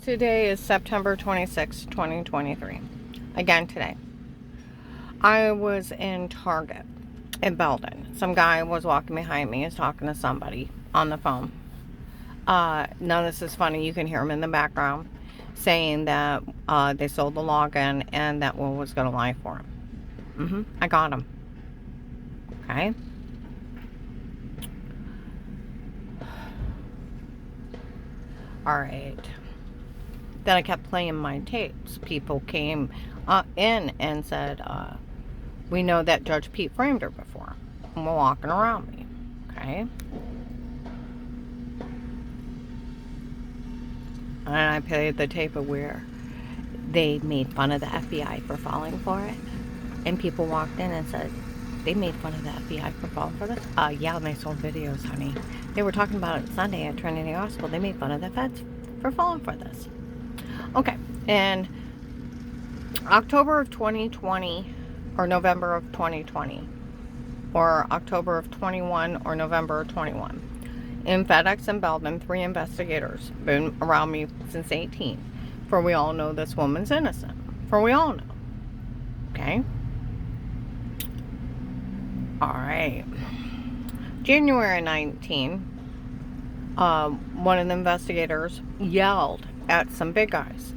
Today is September 26, 2023. Again today. I was in Target in Belden. Some guy was walking behind me. He's talking to somebody on the phone. None of this is funny. You can hear him in the background saying that they sold the login and that one was going to lie for him. I got him. Okay. All right. Then I kept playing my tapes. People came in and said, we know that Judge Pete framed her before. And we're walking around me. Okay. And I played the tape of where they made fun of the FBI for falling for it. And people walked in and said, they made fun of the FBI for falling for this? Yeah, and they sold videos, honey. They were talking about it Sunday at Trinity Hospital. They made fun of the feds for falling for this. Okay, in October of 2020, or November of 2020, or October of 21, or November of 21, in FedEx and Belden, 3 investigators been around me since 18. For we all know this woman's innocent. For we all know. Okay? Alright. January 19, one of the investigators yelled at some big guys.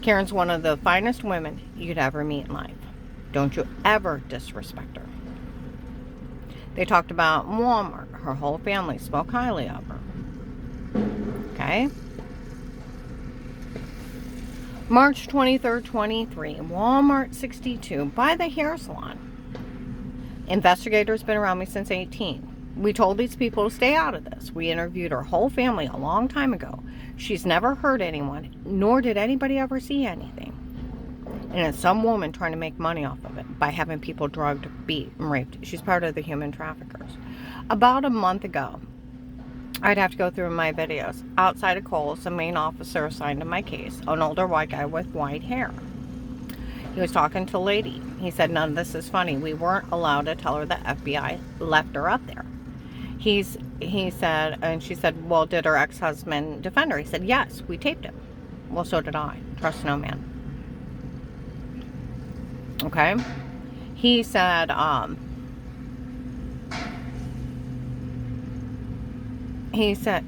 Karen's one of the finest women you'd ever meet in life. Don't you ever disrespect her. They talked about Walmart. Her whole family spoke highly of her. Okay? March 23rd, 23, Walmart 62, by the hair salon. Investigators been around me since 18. We told these people to stay out of this. We interviewed her whole family a long time ago. She's never hurt anyone, nor did anybody ever see anything. And it's some woman trying to make money off of it by having people drugged, beat, and raped. She's part of the human traffickers. About a month ago, I'd have to go through my videos. Outside of Kohl's, the main officer assigned to my case, an older white guy with white hair. He was talking to a lady. He said, none of this is funny. We weren't allowed to tell her the FBI left her up there. He said, and she said, well, did her ex-husband defend her? He said, yes, we taped him. Well, so did I. Trust no man. Okay? He said,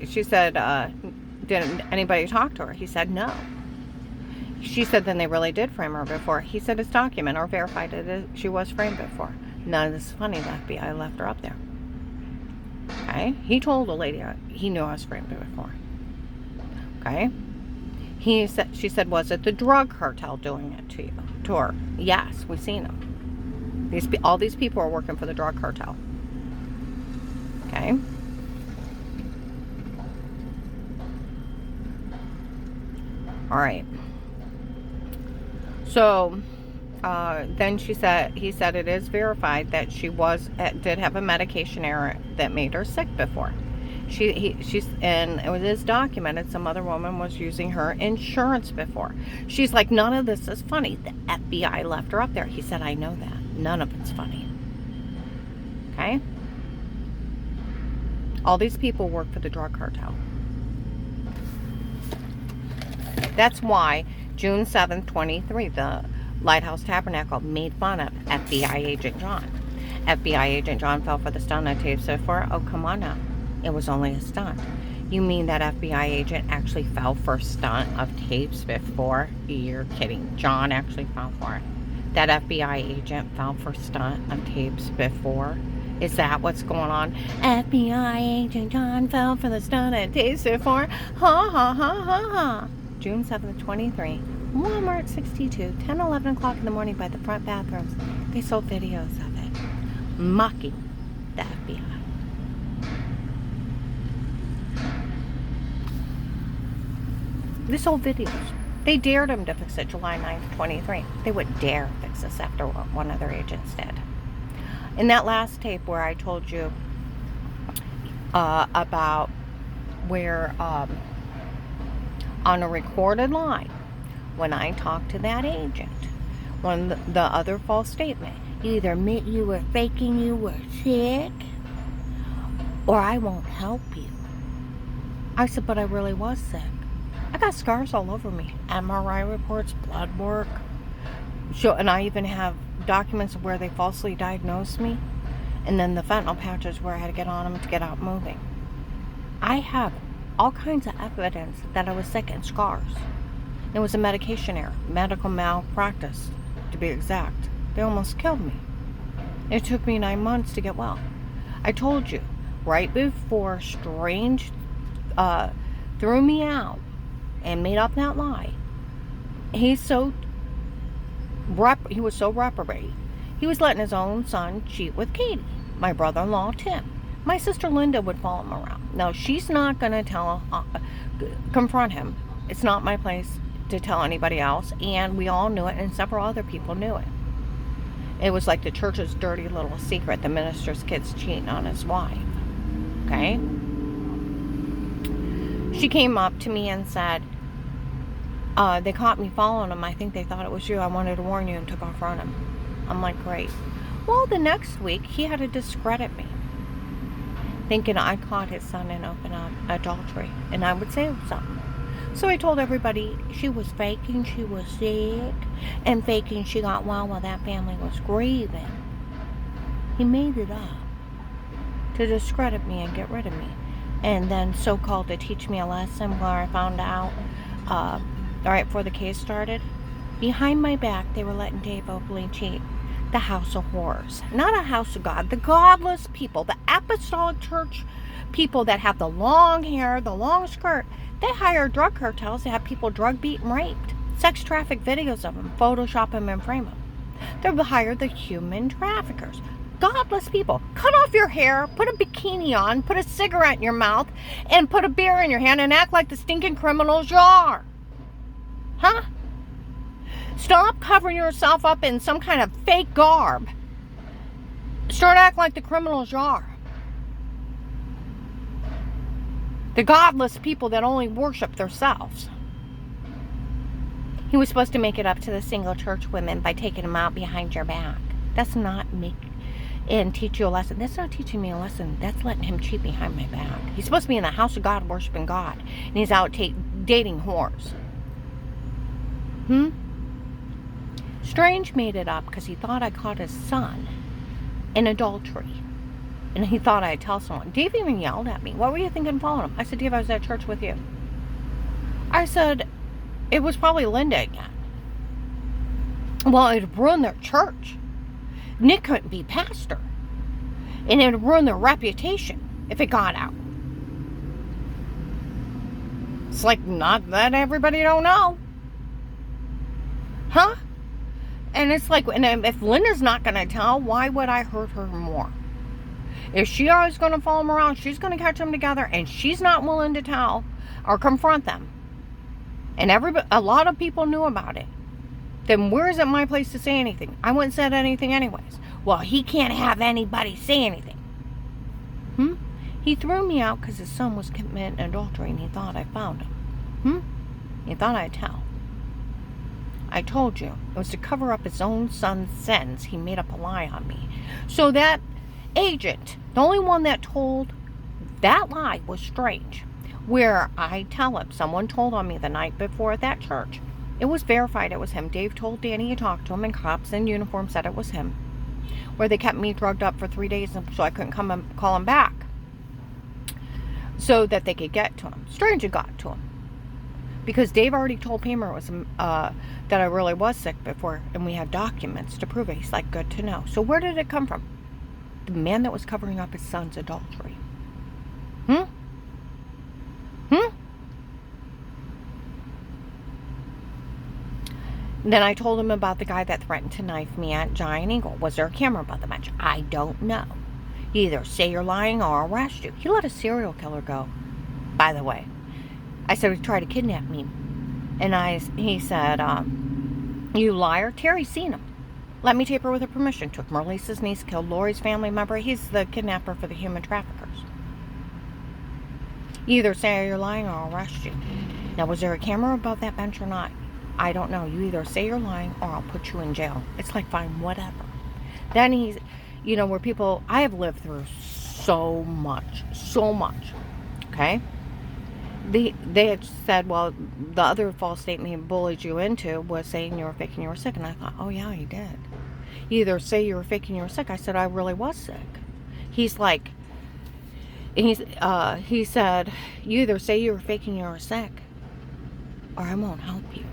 she said, didn't anybody talk to her? He said, no. She said, then they really did frame her before. He said, it's documented or verified that she was framed before. None of this is funny. The FBI left her up there. Okay? He told the lady he knew I was framed before. Okay? She said, was it the drug cartel doing it to her? Yes, we've seen them. All these people are working for the drug cartel. Okay? All right. So, then he said it is verified that she did have a medication error that made her sick before. And it was documented some other woman was using her insurance before. She's like, none of this is funny. The FBI left her up there. He said, I know that. None of it's funny. Okay? All these people work for the drug cartel. That's why June 7th, 23, the Lighthouse Tabernacle made fun of FBI Agent John. FBI Agent John fell for the stunt on tapes before. Oh, come on now. It was only a stunt. You mean that FBI agent actually fell for a stunt of tapes before? You're kidding. John actually fell for it. That FBI agent fell for stunt of tapes before? Is that what's going on? FBI Agent John fell for the stunt of tapes before? Ha ha ha ha ha. June 7th, 23. Walmart 62, 10, 11 o'clock in the morning by the front bathrooms. They sold videos of it. Mocking the FBI. They sold videos. They dared him to fix it July 9th, 23. They would dare fix this after what one of their agents did. In that last tape where I told you about where on a recorded line, when I talked to that agent, when the other false statement, you either admit you were faking you were sick, or I won't help you. I said, but I really was sick. I got scars all over me. MRI reports, blood work. And I even have documents of where they falsely diagnosed me. And then the fentanyl patches where I had to get on them to get out moving. I have all kinds of evidence that I was sick and scars. It was a medication error, medical malpractice, to be exact. They almost killed me. It took me 9 months to get well. I told you, right before Strange threw me out and made up that lie, he was so reprobate. He was letting his own son cheat with Katie, my brother-in-law Tim. My sister Linda would follow him around. Now, she's not going to confront him. It's not my place to tell anybody else, and we all knew it, and several other people knew it. It was like the church's dirty little secret, the minister's kid's cheating on his wife. Okay? She came up to me and said, they caught me following him. I think they thought it was you. I wanted to warn you, and took off running. I'm like, great. Well, the next week, he had to discredit me, thinking I caught his son in open adultery, and I would say something. So I told everybody she was faking she was sick, and faking she got well while that family was grieving. He made it up to discredit me and get rid of me, and then so-called to teach me a lesson where I found out, right before the case started, behind my back they were letting Dave openly cheat. The house of horrors, not a house of God. The godless people, the apostolic church people that have the long hair, the long skirt, they hire drug cartels to have people drug beat and raped, sex traffic videos of them, Photoshop them and frame them. They've hired the human traffickers, godless people. Cut off your hair, put a bikini on, put a cigarette in your mouth, and put a beer in your hand and act like the stinking criminals you are. Huh? Stop covering yourself up in some kind of fake garb. Start acting like the criminals you are. The godless people that only worship themselves. He was supposed to make it up to the single church women by taking them out behind your back. That's not me. And teach you a lesson. That's not teaching me a lesson. That's letting him cheat behind my back. He's supposed to be in the house of God worshiping God. And he's out dating whores. Strange made it up because he thought I caught his son in adultery. And he thought I'd tell someone. Dave even yelled at me. What were you thinking following him? I said, Dave, I was at church with you. I said, it was probably Linda again. Well, it'd ruin their church. Nick couldn't be pastor. And it would ruin their reputation if it got out. It's like, not that everybody don't know. Huh? And it's like, and if Linda's not going to tell, why would I hurt her more? If she always going to follow them around, she's going to catch them together, and she's not willing to tell or confront them. And a lot of people knew about it. Then where is it my place to say anything? I wouldn't said anything anyways. Well, he can't have anybody say anything. He threw me out because his son was committing adultery, and he thought I found him. He thought I'd tell. I told you, it was to cover up his own son's sins. He made up a lie on me. So that agent, the only one that told that lie, was Strange. Where I tell him, someone told on me the night before at that church. It was verified it was him. Dave told Danny he talked to him, and cops in uniform said it was him. Where they kept me drugged up for 3 days so I couldn't come and call him back. So that they could get to him. Strange had got to him. Because Dave already told Pamer it was that I really was sick before, and we had documents to prove it. He's like, good to know. So where did it come from? The man that was covering up his son's adultery. Then I told him about the guy that threatened to knife me at Giant Eagle. Was there a camera about the match? I don't know. You either say you're lying or I'll arrest you. He let a serial killer go, by the way. I said he tried to kidnap me. And he said, you liar. Terry's seen him. Let me tape her with her permission. Took Marlisa's niece, killed Lori's family member. He's the kidnapper for the human traffickers. You either say you're lying or I'll arrest you. Now, was there a camera above that bench or not? I don't know. You either say you're lying or I'll put you in jail. It's like, fine, whatever. Then he's, where people, I have lived through so much, okay? They had said, well, the other false statement he bullied you into was saying you were fake and you were sick. And I thought, oh yeah, he did. You either say you were fake and you were sick. I said, I really was sick. He's like, he said, you either say you were fake and you were sick, or I won't help you.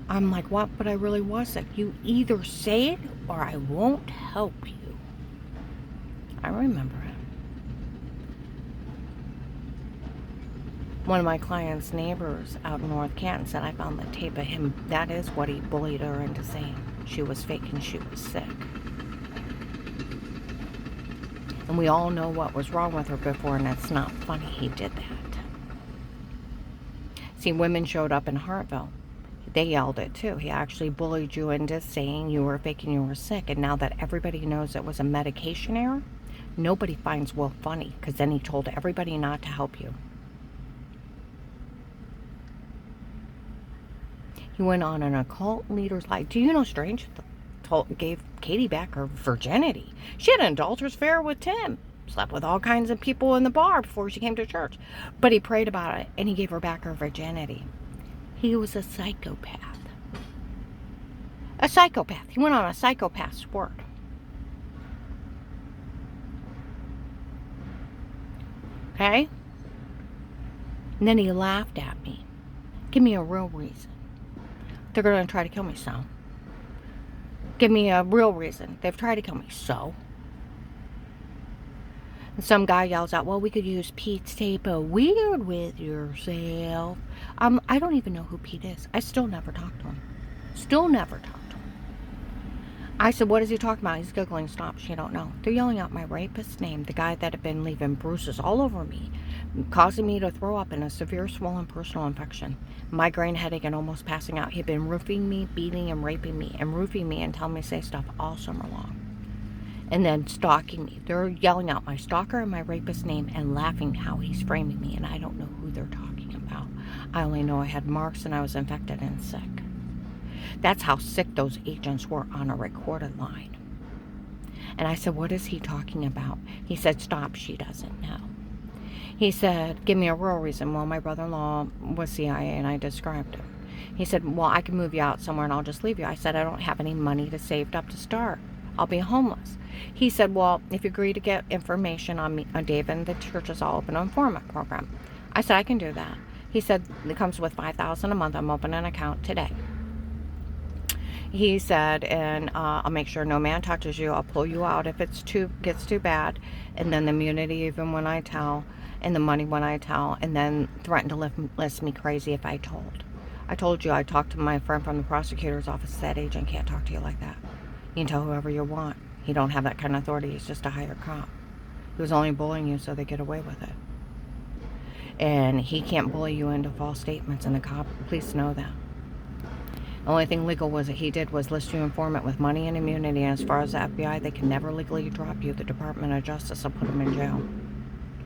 I'm like, what? But I really was sick. You either say it or I won't help you. I remember it. One of my client's neighbors out in North Canton said I found the tape of him. That is what he bullied her into saying. She was fake and she was sick. And we all know what was wrong with her before, and it's not funny he did that. See, women showed up in Hartville. They yelled it too. He actually bullied you into saying you were fake and you were sick. And now that everybody knows it was a medication error, nobody finds Will funny, because then he told everybody not to help you. He went on an occult leader's lie. Do you know Strange gave Katie back her virginity? She had an adulterous affair with Tim. Slept with all kinds of people in the bar before she came to church. But he prayed about it, and he gave her back her virginity. He was a psychopath. A psychopath. He went on a psychopath's word. Okay? And then he laughed at me. Give me a real reason. They're going to try to kill me, so. Give me a real reason. They've tried to kill me, so. And some guy yells out, well, we could use Pete's tape of Weird With Yourself. I don't even know who Pete is. I still never talked to him. Still never talked to him. I said, what is he talking about? He's giggling. Stop. She don't know. They're yelling out my rapist's name, the guy that had been leaving bruises all over me, causing me to throw up in a severe swollen personal infection, migraine headache, and almost passing out. He'd been roofing me, beating and raping me, and roofing me and telling me to say stuff all summer long. And then stalking me. They're yelling out my stalker and my rapist's name and laughing how he's framing me, and I don't know who they're talking about. I only know I had marks and I was infected and sick. That's how sick those agents were on a recorded line. And I said, what is he talking about? He said, stop, she doesn't know. He said, give me a real reason. Well, my brother-in-law was CIA, and I described him. He said, well, I can move you out somewhere and I'll just leave you. I said, I don't have any money to saved up to start. I'll be homeless. He said, well, if you agree to get information on me, on David and the church's all open informant program. I said, I can do that. He said, it comes with $5,000 a month. I'm opening an account today. He said, and I'll make sure no man touches you. I'll pull you out if it's gets too bad. And then the immunity even when I tell, and the money when I tell, and then threaten to list me crazy if I told. I told you I talked to my friend from the prosecutor's office. That agent can't talk to you like that. You can tell whoever you want. He don't have that kind of authority. He's just a hired cop. He was only bullying you so they get away with it. And he can't bully you into false statements, and the police know that. The only thing legal he did was list you informant with money and immunity, and as far as the FBI, they can never legally drop you. The Department of Justice will put them in jail.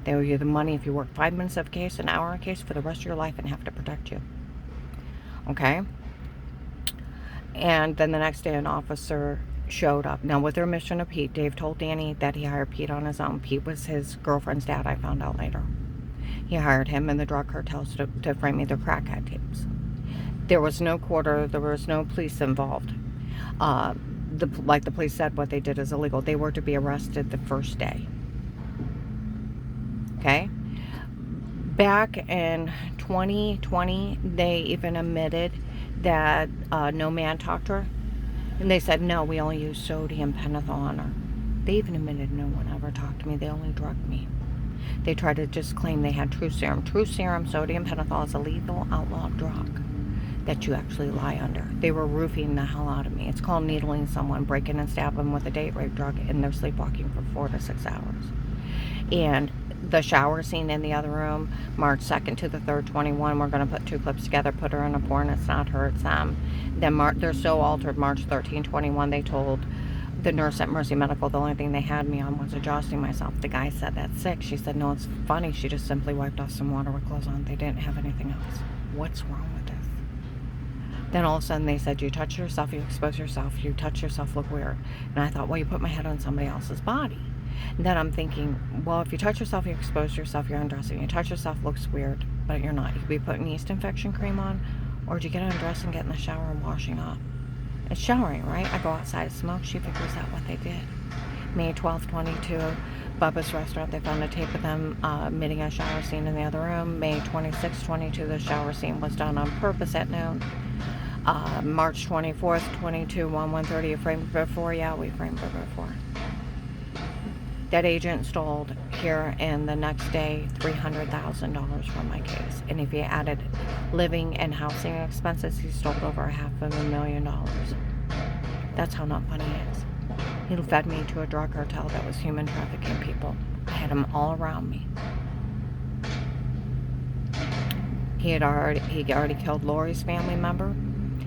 They owe you the money if you work 5 minutes of a case, an hour of a case for the rest of your life, and have to protect you. Okay? And then the next day, an officer showed up. Now, with their mission of Pete, Dave told Danny that he hired Pete on his own. Pete was his girlfriend's dad, I found out later. He hired him and the drug cartels to frame me the crackhead tapes. There was no quarter. There was no police involved. Like the police said, what they did is illegal. They were to be arrested the first day. Okay? Back in 2020, they even admitted that no man talked to her. And they said, no, we only use sodium pentothal on her. They even admitted no one ever talked to me. They only drugged me. They tried to just claim they had true serum. True serum, sodium pentothal, is a lethal outlawed drug that you actually lie under. They were roofing the hell out of me. It's called needling someone, breaking and stabbing with a date rape drug, and they're sleepwalking for 4 to 6 hours. And the shower scene in the other room, March 2nd to the 3rd, 21, we're going to put 2 clips together, put her in a porn. It's not her, it's them. Then they're so altered. March 13, 21, they told the nurse at Mercy Medical the only thing they had me on was adjusting myself. The guy said, that's sick. She said, no, it's funny. She just simply wiped off some water with clothes on. They didn't have anything else. What's wrong with this? Then all of a sudden they said, you touch yourself, you expose yourself, you touch yourself, look weird. And I thought, well, you put my head on somebody else's body. And then I'm thinking, well, if you touch yourself, you expose yourself, you're undressing. You touch yourself, looks weird. but you're not. You could be putting yeast infection cream on, or do you get undressed and get in the shower and washing up? It's showering, right? I go outside to smoke. She figures out what they did. May 12th, 22, Bubba's Restaurant, they found a tape of them emitting a shower scene in the other room. May 26th, 22, the shower scene was done on purpose at noon. March 24th, 22, 1:30, you framed before? Yeah, we framed her before. That agent stole here, and the next day, $300,000 from my case. And if you added living and housing expenses, he stole over $500,000. That's how not funny he is. He fed me to a drug cartel that was human trafficking people. I had them all around me. He already killed Lori's family member,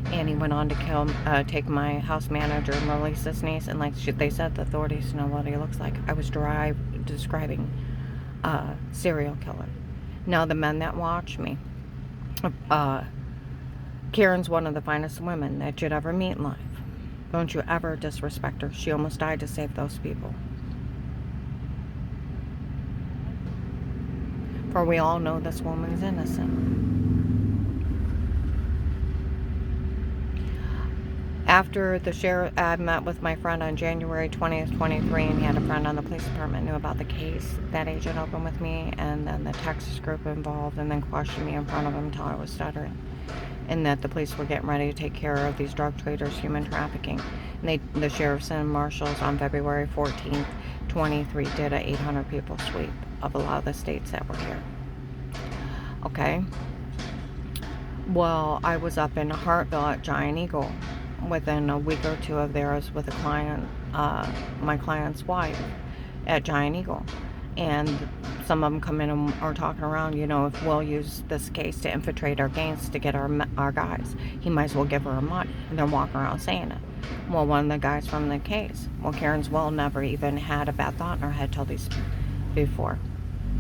and he went on to take my house manager and release his niece. And like they said, the authorities know what he looks like. I was describing a serial killer. Now the men that watch me, Karen's one of the finest women that you'd ever meet in life. Don't you ever disrespect her. She almost died to save those people. For we all know this woman's innocent. After the sheriff, I met with my friend on January 20th, 23, and he had a friend on the police department knew about the case. That agent opened with me, and then the Texas group involved, and then questioned me in front of him until I was stuttering. And that the police were getting ready to take care of these drug traders, human trafficking. And the sheriffs and marshals on February 14th, 23 did a 800 people sweep of a lot of the states that were here. Okay. Well, I was up in Hartville at Giant Eagle within a week or two of theirs with a client, my client's wife at Giant Eagle. And some of them come in and are talking around, if we'll use this case to infiltrate our gangs to get our guys, he might as well give her money. And they're walking around saying it. Well, one of the guys from the case, Karen's Will never even had a bad thought in her head till these before.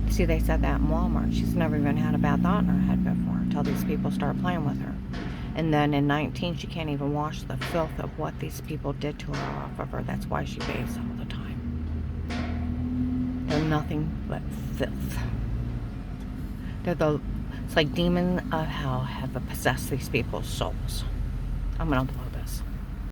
See, they said that in Walmart. She's never even had a bad thought in her head before until these people start playing with her. And then in 19, she can't even wash the filth of what these people did to her off of her. That's why she bathes all the time. They're nothing but filth. It's like demons of hell have possessed these people's souls. I'm gonna upload.